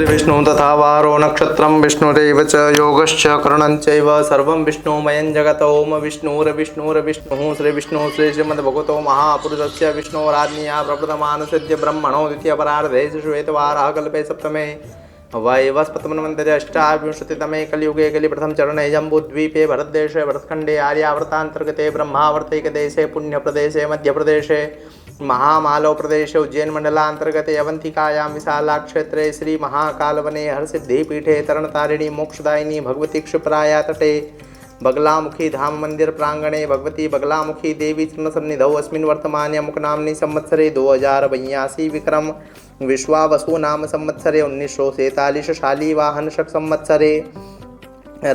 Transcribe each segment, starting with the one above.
विष्णु तथा वारो नक्षत्रं विष्णुरेव च योगश्च करणञ्चैव सर्वं विष्णुमयं जगत् ओम विष्णुर्विष्णुः श्रीविष्णुः श्रीश्रीमद्भगवतो महापुरुषस्य विष्णोराज्ञया प्रप्रथमानुसृत्य ब्रह्मणो द्वितीयपरार्धे श्वेतवाराः कल्पे सप्तमे वैवस्पतमन्वन्तरे अष्टाविंशतितमे कलियुगे कलिप्रथमचरणे जम्बूद्वीपे भरतदेशे भरतखण्डे आर्यावर्तान्तर्गते ब्रह्मावर्तैकदेशे पुण्यप्रदेशे मध्यप्रदेशे महामालव प्रदेशे उज्जैन मंडलांतर्गते अवंतिकायां विशाला क्षेत्रे श्री महाकालवने हरसिद्धिपीठे तरणतारिणी मोक्षदायिनी भगवती क्षिप्राया तटे बगलामुखी धाम मंदिर प्रांगणे भगवती बगलामुखी देवी चरणसन्निधौ अस्मिन् वर्तमाने अमुकनाम्नि संवत्सरे 2082 विक्रम विश्वावसु नाम संवत्सरे 1947 शालीवाहन शक संवत्सरे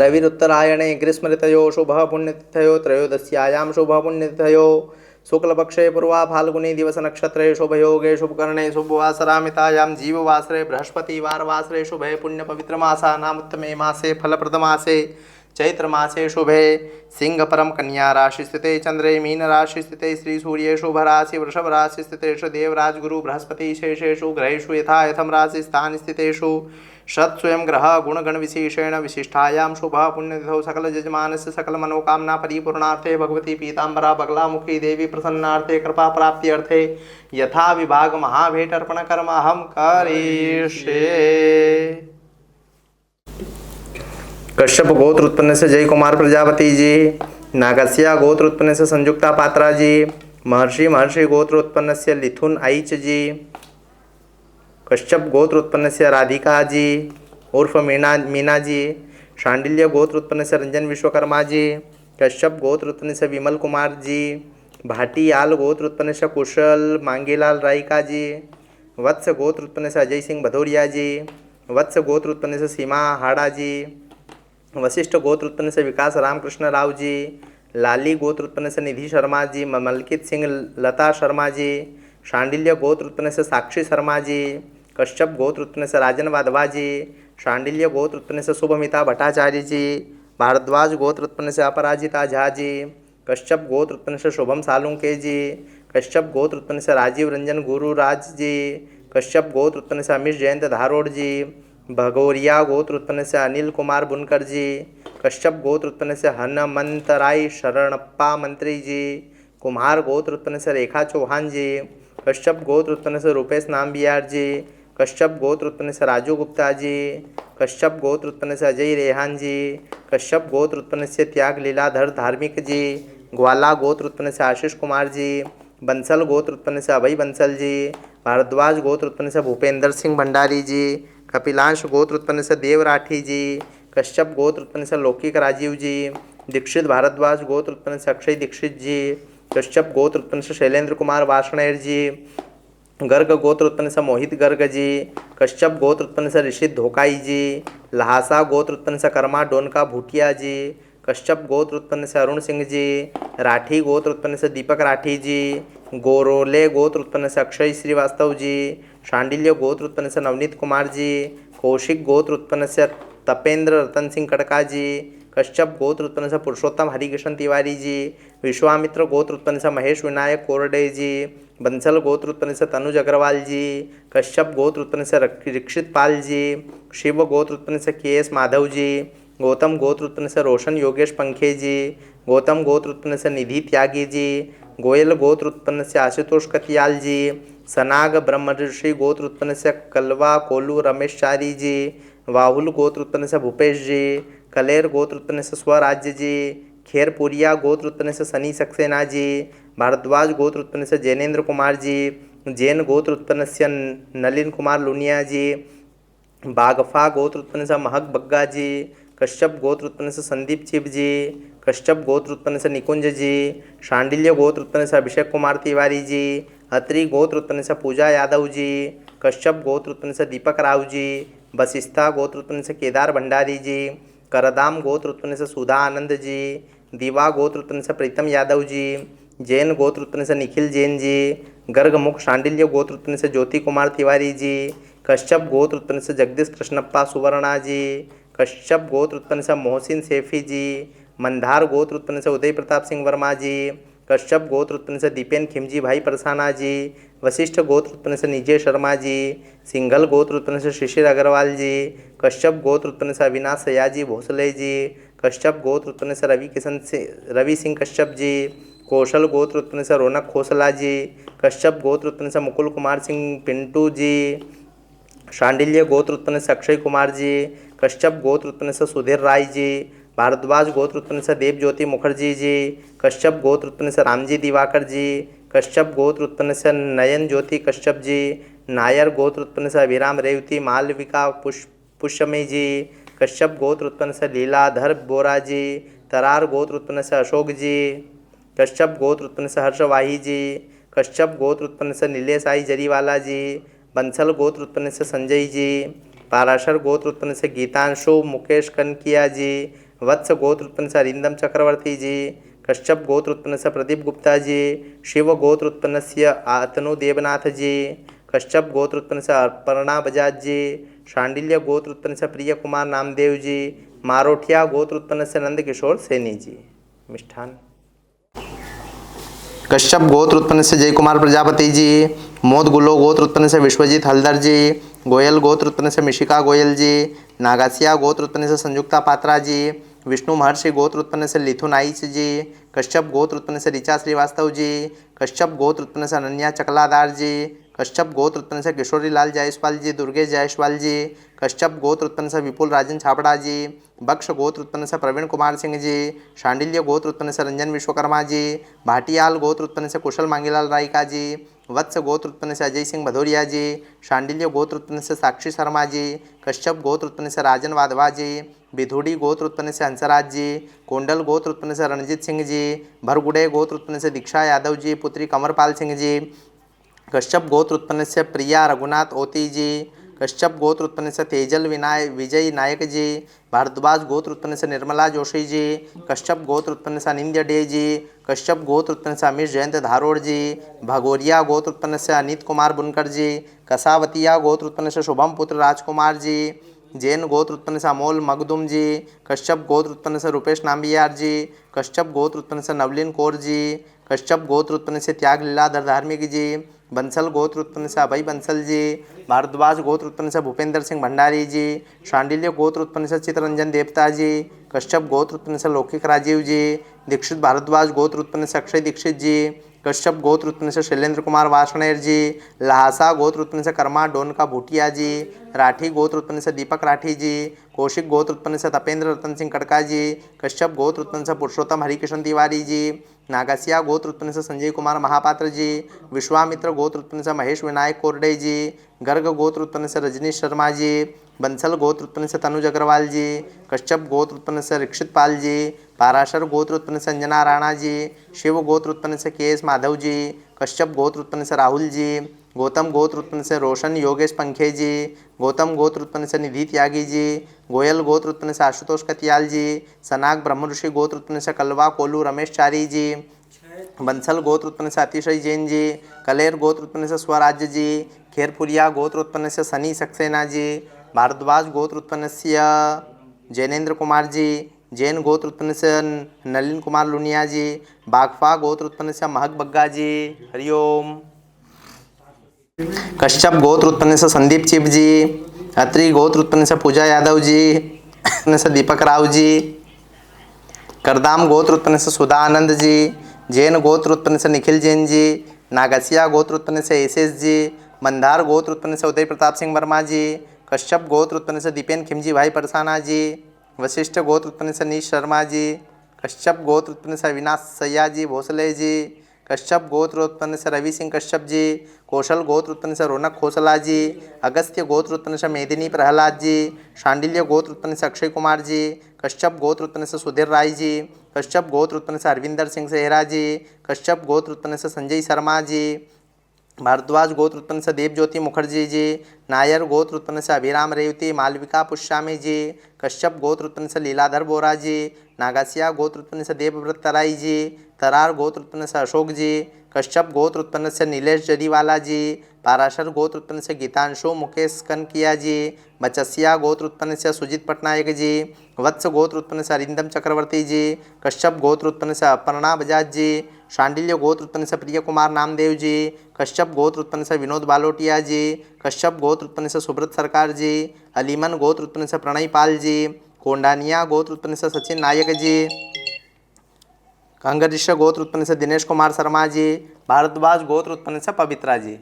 रविरुत्तरायणे ग्रीष्मऋतयो शुभ पुण्यतिथयो त्रयोदश्यायां शुभ पुण्यतिथयो शुक्लपक्षे पूर्वा फाल्गुनी दिवस नक्षत्रे शुभयोगे शुभकर्णे शुभवासरामितायां जीववासरे बृहस्पतिवार वासरे शुभे पुण्य पवित्र मासा नामोत्तमे मासे फलप्रद मासे चैत्र मासे शुभे सिंह परम कन्या राशि स्थिते चंद्रे मीन राशि स्थिते श्री सूर्य शुभ राशि वृषभ राशि स्थितेषु देवराज गुरु बृहस्पति शेषेषु ग्रहेषु यथा यथम राशि स्थान स्थितेषु षत् स्वयं ग्रह गुणगण विशेषेण विशिष्टायां शुभ पुण्यतिथौ सकल यजमानस्य सकल मनोकामना परिपूर्णार्थे भगवती पीताम्बरा बगलामुखी देवी प्रसन्नार्थे कृपा प्राप्ति अर्थे यथा विभाग महाभेट अर्पण कर्म अहम करिष्ये। कश्यप गोत्र उत्पन्न से जय कुमार प्रजापति जी, नागस्या गोत्र उत्पन्न से संयुक्ता पात्रा जी, महर्षि गोत्र उत्पन्न से लिथुन ऐच जी, कश्यप गोत्र उत्पन्न से राधिका जी उर्फ मीना जी, शांडिल्य गोत्र उत्पन्न से रंजन विश्वकर्मा जी, कश्यप गोत्र उत्पन्न से विमल कुमार जी, भाटियाल गोत्र उत्पन्न से कुशल मांगेलाल रायका जी, वत्स गोत्र उत्पन्न से अजय सिंह भदौरिया जी, वत्स गोत्र उत्पन्न से सीमा हाड़ा जी, वशिष्ठ गोत्र उत्पन्न से विकास रामकृष्ण राव जी, लाली गोत्र उत्पन्न से निधि शर्मा जी, मलकित सिंह लता शर्मा जी, शांडिल्य गोत्र उत्पन्न से साक्षी शर्मा जी, कश्यप गोत्र उत्पन्न से राजन वाधवा जी, शांडिल्य गोत्र उत्पन्न से शुभमिता भट्टाचार्य जी, भारद्वाज गोत्र उत्पन्न से अपराजिता झा जी, कश्यप गोत्र उत्पन्न से शुभम सालुंके जी, कश्यप गोत्र उत्पन्न से राजीव रंजन गुरुराज जी, कश्यप गोत्र उत्पन्न से अमित जयंत धारोड़ जी, भगोरिया गोत्र उत्पन्न से अनिल कुमार बुनकर जी, कश्यप गोत्र उत्पन्न से हनुमंतराय शरणप्पा मंत्री जी, कुम्हार गोत्र उत्पन्न से रेखा चौहान जी, कश्यप गोत्र उत्पन्न से रूपेश नामबियार जी, कश्यप गोत्र उत्पन्न से राजू गुप्ता जी, कश्यप गोत्र उत्पन्न से अजय रेहान जी, कश्यप गोत्र उत्पन्न से त्याग लीलाधर धार्मिक जी, ग्वाला गोत्र उत्पन्न से आशीष कुमार जी, बंसल गोत्र उत्पन्न से अभय बंसल जी, भारद्वाज गोत्र उत्पन्न से भूपेंद्र सिंह भंडारी जी, कपिलांश गोत्र उत्पन्न से देव राठी जी, कश्यप गोत्र उत्पन्न से लौकिक राजीव जी, दीक्षित भारद्वाज गोत्र उत्पन्न से अक्षय दीक्षित जी, कश्यप गोत्र उत्पन्न से शैलेंद्र कुमार वाषणेर जी, गर्ग गोत्र उत्पन्न से मोहित गर्ग जी, कश्यप गोत्र उत्पन्न से ऋषित धोकाई जी, लहासा गोत्र उत्पन्न से कर्मा डोनका भूटिया जी, कश्यप गोत्र उत्पन्न से अरुण सिंह जी, राठी गोत्र उत्पन्न से दीपक राठी जी, गोरोले गोत्र उत्पन्न से अक्षय श्रीवास्तव जी, शांडिल्य गोत्र उत्पन्न से नवनीत कुमार जी, कौशिक गोत्र उत्पन्न से तपेंद्र रतन सिंह कड़का जी, कश्यप गोत्र उत्पन्न से पुरुषोत्तम हरिकृष्ण तिवारी जी, विश्वामित्र गोत्र उत्पन्न से महेश विनायक कोरडे जी, बंसल गोत्र उत्पन्न से तनुज अग्रवाल जी, कश्यप गोत्र उत्पन्न से दीक्षित पाल जी, शिव गोत्र उत्पन्न से के.एस. माधव जी, गौतम गोत्र उत्पन्न से रोशन योगेश पंखे जी, गौतम गोत्र उत्पन्न से निधि त्यागी जी, गोयल गोत्र उत्पन्न से आशुतोष कतियाल जी, सनाग ब्रह्म ऋषि गोत्र उत्पन्न से कलवा कोलू रमेश चारी जी, वाहुल गोत्र उत्पन्न से भूपेश जी, कलेर गोत्र उत्पन्न से स्वराज्य जी, खेरपुरिया गोत्र उत्पन्न से सनी सक्सेना जी, भारद्वाज गोत्र उत्पन्न से जैनेन्द्र कुमार जी, जैन गोत्र उत्पन्न से नलिन कुमार लुनिया जी, बागफा गोत्र उत्पन्न से महक बग्गा जी, कश्यप गोत्र उत्पन्न से संदीप चिप जी, कश्यप गोत्र उत्पन्न से निकुंज जी, शांडिल्य गोत्र उत्पन्न से अभिषेक कुमार तिवारी जी, अत्रि गोत्र उत्पन्न से पूजा यादव जी, कश्यप गोत्र उत्पन्न से दीपक राव जी, वशिष्ठा गोत्र उत्पन्न से केदार भंडारी जी, करदाम गोत्र उत्पन्न से सुधा आनंद जी, दीवा गोत्र उत्पन्न से प्रीतम यादव जी, जैन गोत्र उत्पन्न से निखिल जैन जी, गर्गमुख शांडिल्य गोत्र उत्पन्न से ज्योति कुमार तिवारी जी, कश्यप गोत्र उत्पन्न से जगदीश कृष्णप्पा सुवर्णा जी, कश्यप गोत्र उत्पन्न से मोहसिन सैफी जी, मंधार गोत्र उत्पन्न से उदय प्रताप सिंह वर्मा जी, कश्यप गोत्र उत्पन्न से दीपेन खिमजी भाई परसाना जी। वशिष्ठ गोत्र उत्पन्न से निजय शर्मा जी। सिंघल गोत्र उत्पन्न से शिशिर अग्रवाल जी। कश्यप गोत्र उत्पन्न से अविनाश सयाजी भोसले जी। कश्यप गोत्र उत्पन्न से रवि सिंह कश्यप जी। कौशल गोत्र उत्पन्न से रौनक खोसला जी। कश्यप गोत्र उत्पन्न से मुकुल कुमार सिंह पिंटू जी। शांडिल्य गोत्र उत्पन्न से अक्षय कुमार जी। कश्यप गोत्र उत्पन्न से सुधीर राय जी। भारद्वाज गोत्र उत्पन्न से देव ज्योति मुखर्जी जी। कश्यप गोत्र उत्पन्न से रामजी दिवाकर जी। कश्यप गोत्र उत्पन्न से नयन ज्योति कश्यप जी। नायर गोत्र उत्पन्न से अभिराम रेवती मालविका पुष्यमी जी। कश्यप गोत्र उत्पन्न से लीलाधर बोरा जी। तरार गोत्र उत्पन्न से अशोक जी। कश्यप गोत्र उत्पन्न से हर्षवाही जी। कश्यप गोत्र उत्पन्न से नीलेश आई जरीवाला जी। बंसल गोत्र उत्पन्न से संजय जी। पाराशर गोत्र उत्पन्न से गीतांशु मुकेश कनकिया जी। वत्स गोत्र उत्पन्न से अरिंदम चक्रवर्ती जी। कश्यप गोत्र उत्पन्न से प्रदीप गुप्ता जी। शिव गोत्र उत्पन्न से आतनु देवनाथ जी। कश्यप गोत्र उत्पन्न से अपर्णा बजाज जी। शांडिल्य गोत्र उत्पन्न से प्रिय कुमार नामदेव जी। मारोठिया गोत्र उत्पन्न से नंद किशोर सैनी जी। मिष्ठान। कश्यप गोत्र उत्पन्न से जय कुमार प्रजापति जी। मोदगुलो गोत्र उत्पन्न से विश्वजीत हलदर जी। गोयल गोत्र उत्पन्न से मिशिका गोयल जी। नागासिया गोत्र उत्पन्न से संयुक्ता पात्रा जी। विष्णु महर्षि गोत्र उत्पन्न से लिथुन आइच जी। कश्यप गोत्र उत्पन्न से ऋचा श्रीवास्तव जी। कश्यप गोत्र उत्पन्न से अनन्या चकलादार जी। कश्यप गोत्र उत्पन्न से किशोरी लाल जायसवाल जी दुर्गेश जायसवाल जी। कश्यप गोत्र उत्पन्न से विपुल राजन छाबड़ा जी। बक्ष गोत्र उत्पन्न से प्रवीण कुमार सिंह जी। शांडिल्य गोत्र उत्पन्न से रंजन विश्वकर्मा जी। भाटियाल गोत्र उत्पन्न से कुशल मांगीलाल रायका जी। वत्स गोत्र उत्पन्न से अजय सिंह भदौरिया जी। शांडिल्य गोत्र उत्पन्न से साक्षी शर्मा जी। कश्यप गोत्र उत्पन्न से राजन वाधवा जी। बिधुड़ी गोत्र उत्पन्न से हंसराज जी। कोंडल गोत्र उत्पन्न से रणजीत सिंह जी। भरगुड़े गोत्र उत्पन्न से दीक्षा यादव जी पुत्री कंवरपाल सिंह जी। कश्यप गोत्र उत्पन्न से प्रिया रघुनाथ ओती जी। कश्यप गोत्र उत्पन्न से तेजल विजय नायक जी। भारद्वाज गोत्र उत्पन्न से निर्मला जोशी जी। कश्यप गोत्र उत्पन्न से अनिंद्य डे जी। कश्यप गोत्र उत्पन्न से अमीश जयंत धारोड़ जी। भगोरिया गोत्र उत्पन्न से अनित कुमार बुनकर जी। कसावतिया गोत्र उत्पन्न से शुभम पुत्र राजकुमार जी। जैन गोत्र उत्पन्न से अमोल मगदुम जी। कश्यप गोत्र उत्पन्न से रूपेश नाम्बियार जी। कश्यप गोत्र उत्पन्न से नवलीन कौर जी। कश्यप गोत्र उत्पन्न से त्याग लीलाधर धार्मिक जी। बंसल गोत्र उत्पन्न से अभय बंसल जी। भारद्वाज गोत्र उत्पन्न से भूपेंद्र सिंह भंडारी जी। शांडिल्य गोत्र उत्पन्न से चितरंजन देवता जी। कश्यप गोत्र उत्पन्न से लौकिक राजीव जी। दीक्षित भारद्वाज गोत्र उत्पन्न से अक्षय दीक्षित जी। कश्यप गोत्र उत्पन्न से शैलेंद्र कुमार वासनेर जी। लहासा गोत्र उत्पन्न से कर्मा डोनका भूटिया जी। राठी गोत्र उत्पन्न से दीपक राठी जी। कौशिक गोत्र उत्पन्न से तपेंद्र रतन सिंह कड़का जी। कश्यप गोत्र उत्पन्न से पुरुषोत्तम हरिकिशन तिवारी जी। नागासिया गोत्र उत्पन्न से संजय कुमार महापात्र जी। विश्वामित्र गोत्र उत्पन्न से महेश विनायक कोरडे जी। गर्ग गोत्र उत्पन्न से रजनीश शर्मा जी। बंसल गोत्र उत्पन्न से तनुज अग्रवाल जी। कश्यप गोत्र उत्पन्न से रिक्षित पाल जी। पाराशर गोत्र उत्पन्न से अंजना राणा जी। शिव गोत्र उत्पन्न से के.एस. माधव जी। कश्यप गोत्र उत्पन्न से राहुल जी। गौतम गोत्र उत्पन्न से रोशन योगेश पंखे जी। गौतम गोत्र उत्पन्न से निधि त्यागी जी। गोयल गोत्र उत्पन्न से आशुतोष कतियाल जी। सनाग ब्रह्म ऋषि गोत्र उत्पन्न से कलवा कोलू रमेश चारी जी। बंसल गोत्र उत्पन्न से अतिशय जैन जी। कलेर गोत्र उत्पन्न से स्वराज्य जी। खेरपुरिया गोत्र उत्पन्न से सनी सक्सेना जी। भारद्वाज गोत्र उत्पन्न से जैनेन्द्र कुमार जी। जैन गोत्र उत्पन्न से नलिन कुमार लुनिया जी। बागफा गोत्र उत्पन्न से महक बग्गा जी। हरिओम। कश्यप गोत्र उत्पन्न से संदीप चिप जी। अत्रि गोत्र उत्पन्न से पूजा यादव जी। उत्पन्न से दीपक राव जी। करदाम गोत्र उत्पन्न से सुधा आनंद जी। जैन गोत्र उत्पन्न से निखिल जैन जी। नागसिया गोत्र उत्पन्न से एस जी। मंदार गोत्र उत्पन्न से उदय प्रताप सिंह वर्मा जी। कश्यप गोत्र उत्पन्न से दीपेन खिमजी भाई परसाना जी। वशिष्ठ गोत्र उत्पन्न से नीश शर्मा जी। कश्यप गोत्र उत्पन्न से अविनाश सयाजी भोसले जी। कश्यप गोत्र उत्पन्न से रवि सिंह कश्यप जी। कौशल गोत्र उत्पन्न से रौनक खोसला जी। अगस्त्य गोत्र उत्पन्न से मेदिनी प्रहलाद जी। शांडिल्य गोत्र उत्पन्न से अक्षय कुमार जी। कश्यप गोत्र उत्पन्न से सुधीर राय जी। कश्यप गोत्र उत्पन्न से अरविंदर सिंह सेहरा जी। कश्यप गोत्र उत्पन्न से संजय शर्मा जी। भारद्वाज गोत्र उत्पन्न से देव ज्योति मुखर्जी जी। नायर गोत्र उत्पन्न से अभिराम रेवती मालविका पुष्यामी जी। कश्यप गोत्र उत्पन्न से लीलाधर बोरा जी। नागासिया गोत्र उत्पन्न से देवव्रत तराई जी। तरार गोत्र उत्पन्न से अशोक जी, कश्यप गोत्र उत्पन्न से नीलेश जरीवाला जी, पाराशर गोत्र उत्पन्न से गीतांशु मुकेश कनकिया जी, बचसिया गोत्र उत्पन्न से सुजीत पटनायक जी, वत्स गोत्र उत्पन्न से अरिंदम चक्रवर्ती जी, कश्यप गोत्र उत्पन्न से अपर्णा बजाज जी, शांडिल्य गोत्र उत्पन्न से प्रिय कुमार नामदेव जी, कश्यप गोत्र उत्पन्न से विनोद बालोटिया जी, कश्यप गोत्र उत्पन्न से सुब्रत सरकार जी, अलीमन गोत्र उत्पन्न से प्रणय पाल जी, कोंडानिया गोत्र उत्पन्न से सचिन नायक जी, कंगरिश गोत्र उत्पन्न से दिनेश कुमार शर्मा जी, भारद्वाज गोत्र उत्पन्न से पवित्रा जी,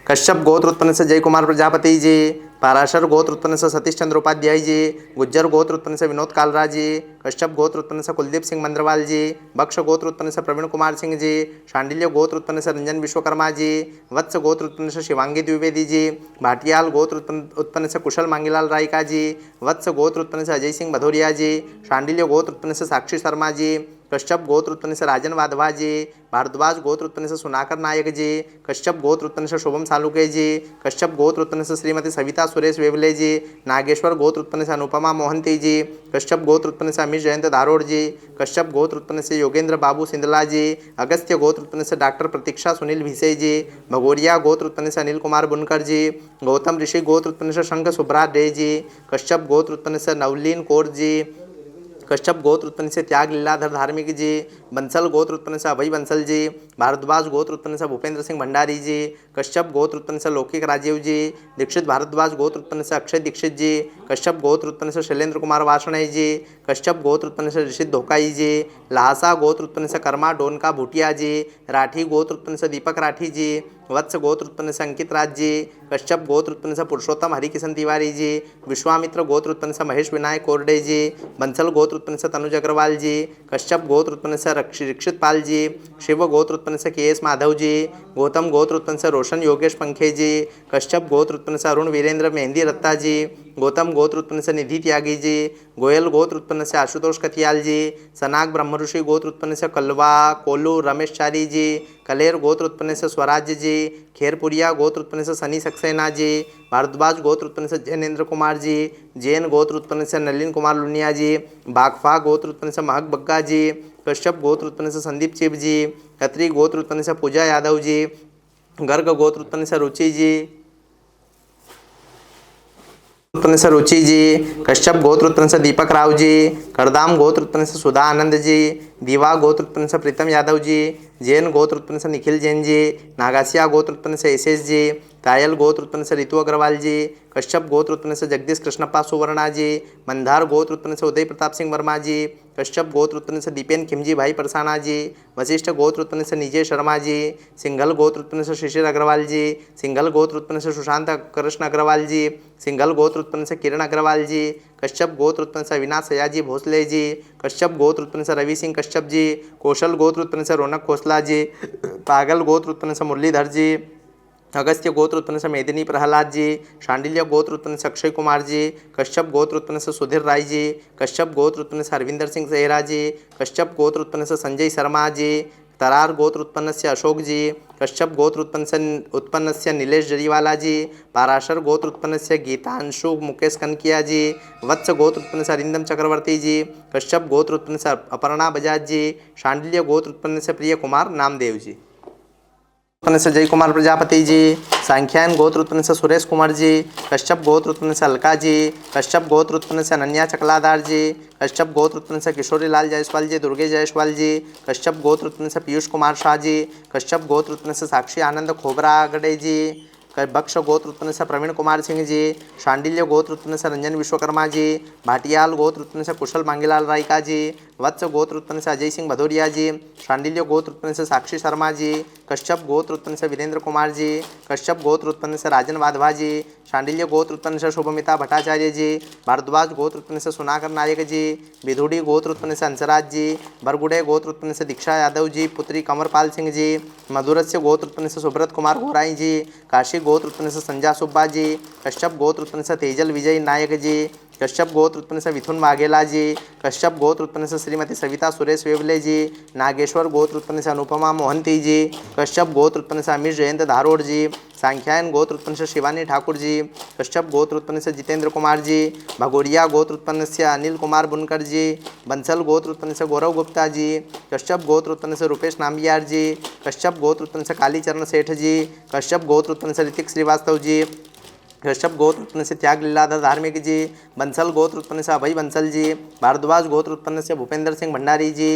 कश्यप गोत्र उत्पन्न से जय कुमार प्रजापति जी, पाराशर गोत्र उत्पन्न से सतीश चंद्र उपाध्याय जी, गुज्जर गोत्र उत्पन्न से विनोद कालरा जी, कश्यप गोत्र उत्पन्न से कुलदीप सिंह मंद्रवाल जी, बक्ष गोत्र उत्पन्न से प्रवीण कुमार सिंह जी, शांडिल्य गोत्र उत्पन्न से रंजन विश्वकर्मा जी, वत्स गोत्र उत्पन्न से शिवांगी द्विवेदी जी, भाटियाल गोत्र उत्पन्न से कुशल मांगीलाल रायका जी, वत्स गोत्र उत्पन्न से अजय सिंह भदौरिया जी, शांडिल्य गोत्र उत्पन्न से साक्षी शर्मा जी, कश्यप गोत्र उत्पन्न से राजन वाधवा जी, भारद्वाज गोत्र उत्पन्न से सुनाकर नायक जी, कश्यप गोत्र उत्पन्न से शुभम सालुके जी, कश्यप गोत्र उत्पन्न से श्रीमती सविता सुरेश वेवले जी, नागेश्वर गोत्र उत्पन्न से अनुपमा मोहंती जी, कश्यप गोत्र उत्पन्न से अमित जयंत धारोड़ जी, कश्यप गोत्र उत्पन्न से योगेंद्र बाबू सिंधला जी, अगस्त्य गोत्र उत्पन्न से डॉक्टर प्रतीक्षा सुनील भिसे जी, भगोरिया गोत्र उत्पन्न से अनिल कुमार बुनकर जी, गौतम ऋषि गोत्र उत्पन्न से शंख सुब्राट डे जी, कश्यप गोत्र उत्पन्न से नवलीन कौर जी, कश्यप गोत्र उत्पन्न से त्याग लीलाधर धार्मिक जी, बंसल गोत्र उत्पन्न से अभय बंसल जी, भारद्वाज गोत्र उत्पन्न से भूपेंद्र सिंह भंडारी जी, कश्यप गोत्र उत्पन्न से लौकिक राजीव जी, दीक्षित भारद्वाज गोत्र उत्पन्न से अक्षय दीक्षित जी, कश्यप गोत्र उत्पन्न से शैलेंद्र कुमार वाषणय जी, कश्यप गोत्र उत्पन्न से ऋषित धोकाई जी, लहासा गोत्र उत्पन्न से कर्मा डोनका भूटिया जी, राठी गोत्र उत्पन्न से दीपक राठी जी, वत्स गोत्र उत्पन्न से अंकित राज जी, कश्यप गोत्र उत्पन्न से पुरुषोत्तम हरिकिशन तिवारी जी, विश्वामित्र गोत्र उत्पन्न से महेश विनायक कोरडे जी, बंसल गोत्र उत्पन्न से तनुज अग्रवाल जी, कश्यप गोत्र उत्पन्न से रक्षित पाल जी, शिव गोत्र उत्पन्न से के.एस. माधव जी, गौतम गोत्र उत्पन्न से रोशन योगेश पंखे जी, कश्यप गोत्र उत्पन्न से अरुण वीरेंद्र मेहंदी रत्ता जी, गौतम गोत्र उत्पन्न से निधि त्यागी जी, गोयल गोत्र उत्पन्न से आशुतोष कथियाल जी, सनाग ब्रह्मऋषि गोत्र उत्पन्न से कलवा कोलू रमेश चारी जी, कलेर गोत्र उत्पन्न से स्वराज्य जी, खेरपुरिया गोत्र उत्पन्न से सनी सक्सेना जी, भारद्वाज गोत्र उत्पन्न से जैनेन्द्र कुमार जी, जैन गोत्र उत्पन्न से नलिन कुमार लुनिया जी, बागफा गोत्र उत्पन्न से महक बग्गा जी, कश्यप गोत्र उत्पन्न से संदीप चिब जी, खत्री गोत्र उत्पन्न से पूजा यादव जी, गर्ग गोत्र उत्पन्न से रुचि जी, उत्पन्न से रुचि जी, कश्यप गोत्र उत्पन्न से दीपक राव जी, करदाम गोत्र उत्पन्न से सुधा आनंद जी, दीवा गोत्र उत्पन्न से प्रीतम यादव जी, जैन गोत्र उत्पन्न से निखिल जैन जी, नागासिया गोत्र उत्पन्न से एस जी, तायल गोत्र उत्पन्न से रितु अग्रवाल जी, कश्यप गोत्र उत्पन्न से जगदीश कृष्णप्पा सुवर्णा जी, मंदार गोत्र उत्पन्न से उदय प्रताप सिंह वर्मा जी, कश्यप गोत्र उत्पन्न से दीपेन खिमजी भाई परसाना जी, वशिष्ठ गोत्र उत्पन्न से निजय शर्मा जी, सिंघल गोत्र उत्पन्न से शिशिर अग्रवाल जी, सिंघल गोत्र उत्पन्न से सुशांत कृष्ण अग्रवाल जी, सिंघल गोत्र उत्पन्न से किरण अग्रवाल जी, कश्यप गोत्र उत्पन्न से अविनाश सयाजी भोसले जी, कश्यप गोत्र उत्पन्न से रवि सिंह कश्यप जी, कौशल गोत्र उत्पन्न से रौनक खोसला जी, पागल गोत्र उत्पन्न से मुरलीधर जी, अगस्त्य गोत्र उत्पन्न से मेदिनी प्रहलाद जी, शांडिल्य गोत्र उत्पन्न से अक्षय कुमार जी, कश्यप गोत्र उत्पन्न से सुधीर राय जी, कश्यप गोत्र उत्पन्न से हरविंदर सिंह सेहरा जी, कश्यप गोत्र उत्पन्न से संजय शर्मा जी, तरार गोत्र उत्पन्न से अशोक जी, कश्यप गोत्र उत्पन्न से नीलेश जरीवाला जी, पाराशर गोत्र उत्पन्न से गीतांशु मुकेश कनकिया जी, वत्स गोत्र उत्पन्न से अरिंदम चक्रवर्ती जी, कश्यप गोत्र उत्पन्न से अपर्णा बजाज जी, शांडिल्य गोत्र उत्पन्न से प्रिय कुमार नामदेव जी, उत्पन्न से जय कुमार प्रजापति जी, सांख्यायन गोत्र उत्पन्न से सुरेश कुमार जी, कश्यप गोत्र उत्पन्न से अलका जी, कश्यप गोत्र उत्पन्न से अनन्या चकलादार जी, कश्यप गोत्र उत्पन्न से किशोरी लाल जायसवाल जी, दुर्गे जायसवाल जी, कश्यप गोत्र उत्पन्न से पीयूष कुमार शाह जी, कश्यप गोत्र उत्पन्न से साक्षी आनंद खोबरागड़े जी, बक्ष गोत्र उत्पन्न से प्रवीण कुमार सिंह जी, शांडिल्य गोत्र उत्पन्न से रंजन विश्वकर्मा जी, भाटियाल गोत्र उत्पन्न से कुशल मांगीलाल रायका जी, वत्स गोत्र उत्पन्न से अजय सिंह भदौरिया जी, शांडिल्य गोत्र उत्पन्न से साक्षी शर्मा जी, कश्यप गोत्र उत्पन्न से वीरेंद्र कुमार जी, कश्यप गोत्र उत्पन्न से राजन वाधवा जी, शांडिल्य गोत्र उत्पन्न से शुभमिता भट्टाचार्य जी, भारद्वाज गोत्र उत्पन्न से सुनाकर नायक जी, विधुड़ी गोत्र उत्पन्न से अंसराज जी, बरगुड़े गोत्र उत्पन्न से दीक्षा यादव जी पुत्री कंवरपाल सिंह जी, मधुरस्य गोत्र उत्पन्न से सुब्रत कुमार घोराई जी, काशी गोत्र उत्पन्न से संजा सुब्बा जी, कश्यप गोत्र उत्पन्न से तेजल विजय नायक जी, कश्यप गोत्र उत्पन्न से मिथुन वाघेला जी। कश्यप गोत्र उत्पन्न से श्रीमती सविता सुरेश वेवले जी। नागेश्वर गोत्र उत्पन्न से अनुपमा मोहंती जी। कश्यप गोत्र उत्पन्न से अमीर जयंत धारोड़ जी। सांख्यायन गोत्र उत्पन्न से शिवानी ठाकुर जी। कश्यप गोत्र उत्पन्न से जितेंद्र कुमार जी। भगोरिया गोत्र उत्पन्न से अनिल कुमार बुनकर जी। बंसल गोत्र उत्पन्न से गौरव गुप्ता जी। कश्यप गोत्र उत्पन्न से रुपेश नाम्बियार जी। कश्यप गोत्र उत्पन्न से कालीचरण सेठ जी। कश्यप गोत्र उत्पन्न से ऋतिक श्रीवास्तव जी। कश्यप गोत्र उत्पन्न से त्याग लीलाधर धार्मिक जी। बंसल गोत्र उत्पन्न से अभय बंसल जी। भारद्वाज गोत्र उत्पन्न से भूपेंद्र सिंह भंडारी जी।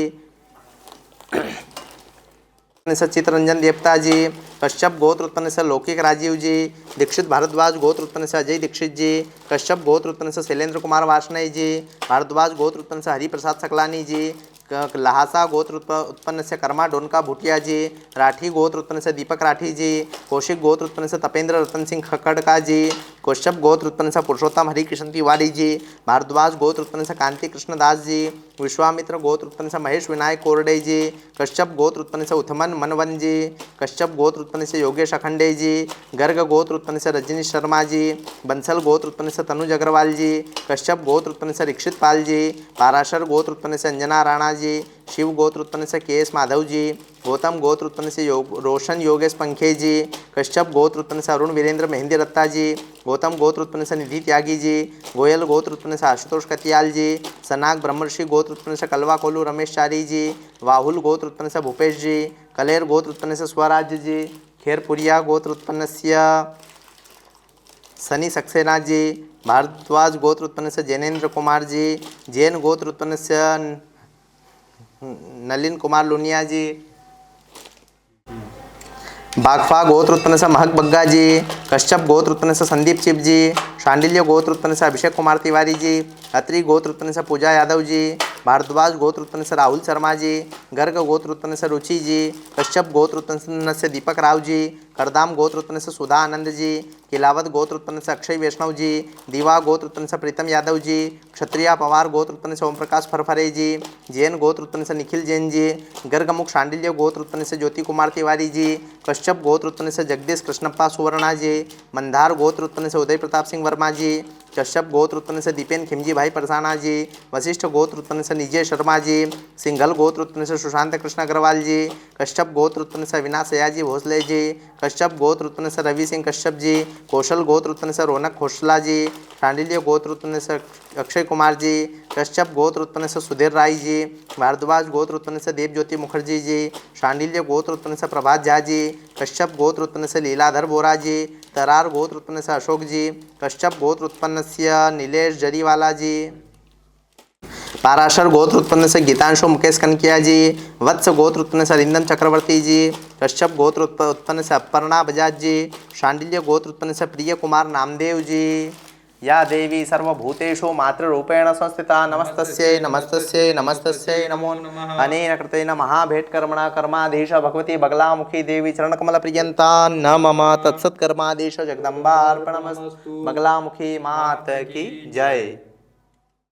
से चित्ररंजन देवता जी। कश्यप गोत्र उत्पन्न से लौकिक राजीव जी। दीक्षित भारद्वाज गोत्र उत्पन्न से अजय दीक्षित जी। कश्यप गोत्र उत्पन्न से शैलेंद्र कुमार वार्ष्णेय जी। भारद्वाज गोत्र उत्पन्न से हरिप्रसाद सकलानी जी। लहासा गोत्र उत्पन्न से कर्मा डोनका भूटिया जी। राठी गोत्र उत्पन्न से दीपक राठी जी। कौशिक गोत्र उत्पन्न से तपेंद्र रतन सिंह खक्कड़का जी। कश्यप गोत्र उत्पन्न से पुरुषोत्तम हरिकृष्ण तिवारी जी। भारद्वाज गोत्र उत्पन्न से कांति कृष्ण दास जी। विश्वामित्र गोत्र उत्पन्न से महेश विनायक कोरडे जी। कश्यप गोत्र उत्पन्न से उत्थमन मनवन जी। कश्यप गोत्र उत्पन्न से योगेश अखंडे जी। गर्ग गोत्र उत्पन्न से रजनीश शर्मा जी। बंसल गोत्र उत्पन्न से तनुज अग्रवाल जी। कश्यप गोत्र उत्पन्न से दीक्षित पाल जी। पाराशर गोत्र उत्पन्न से अंजना राणा जी। शिव गोत्र उत्पन्न से के एस माधव जी। गौतम गोत्र उत्पन्न से रोशन योगेश पंखे जी। कश्यप गोत्र उत्पन्न से अरुण वीरेंद्र मेहंदी रत्ता जी। गौतम गोत्र उत्पन्न से निधि त्यागी जी। गोयल गोत्र उत्पन्न से आशुतोष कतियाल जी। सनाग ब्रह्मर्षि गोत्र उत्पन्न से कलवा कोलू रमेश चारी जी। वाहुल गोत्र उत्पन्न से भूपेश जी। कलेर गोत्र उत्पन्न से स्वराज जी। खेरपुरिया गोत्र उत्पन्न से सनी सक्सेना जी। भारद्वाज गोत्र उत्पन्न से जैनेन्द्र कुमार जी। जैन गोत्र उत्पन्न से नलिन कुमार लुनिया जी। बागफा गोत्र उत्पन्न से महक बग्गा जी। कश्यप गोत्र उत्पन्न से संदीप चिप जी। शांडिल्य गोत्र उत्पन्न से अभिषेक कुमार तिवारी जी। अत्रि गोत्र उत्पन्न से पूजा यादव जी। भारद्वाज गोत्र उत्पन्न से राहुल शर्मा जी। गर्ग गोत्र उत्पन्न से रुचि जी। कश्यप गोत्र उत्पन्न से दीपक राव जी। करदाम गोत्र उत्पन्न से सुधा आनंद जी। किलावत गोत्र उत्पन्न से अक्षय वैष्णव जी। दीवा गोत्र उत्पन्न से प्रीतम यादव जी। क्षत्रिया पवार गोत्र उत्पन्न से ओम प्रकाश फरफरे जी। जैन गोत्र उत्पन्न से निखिल जैन जी। गर्गमुख शांडिल्य गोत्र उत्पन्न से ज्योति कुमार तिवारी जी। कश्यप गोत्र उत्पन्न से जगदीश कृष्णप्पा सुवर्णा जी। मंदार गोत्र उत्पन्न से उदय प्रताप सिंह वर्मा जी। कश्यप गोत्र उत्पन्न से दीपेन खिमजी भाई परसाना जी। वशिष्ठ गोत्र उत्पन्न से निजय शर्मा जी। सिंघल गोत्र उत्पन्न से सुशांत कृष्ण अग्रवाल जी। कश्यप गोत्र उत्पन्न से अविनाश सयाजी भोसले जी। कश्यप गोत्र उत्पन्न से रवि सिंह कश्यप जी। कौशल गोत्र उत्पन्न से रौनक खोसला जी। शांडिल्य गोत्र उत्पन्न से अक्षय कुमार जी। कश्यप गोत्र उत्पन्न से सुधीर राय जी। भारद्वाज गोत्र उत्पन्न से देवज्योति मुखर्जी जी। शांडिल्य गोत्र उत्पन्न से प्रभात झा जी। कश्यप गोत्र उत्पन्न से लीलाधर बोरा जी। तरार गोत्र उत्पन्न से अशोक जी। कश्यप गोत्र उत्पन्न से नीलेश जरीवाला जी। पाराशर गोत्र उत्पन्न से गीतांशु मुकेश कनकिया जी। वत्स गोत्र उत्पन्न से अरिंदम चक्रवर्ती जी। कश्यप गोत्र उत्पन्न से अपर्णा बजाज जी। शांडिल्य गोत्र उत्पन्न से प्रिय कुमार नामदेव जी। या देवी सर्वभूतेषु मातृरूपेण संस्थिता नमस्तस्यै नमस्तस्यै नमस्तस्यै नमो नमः। अनेन कृतेन महाभेटकर्मणा कर्माधीश भगवती बगलामुखी देवी चरणकमलप्रियन्ता न मम तत्सत्कर्माधीश जगदम्बा अर्पणमस्तु। बगलामुखी मात की जय।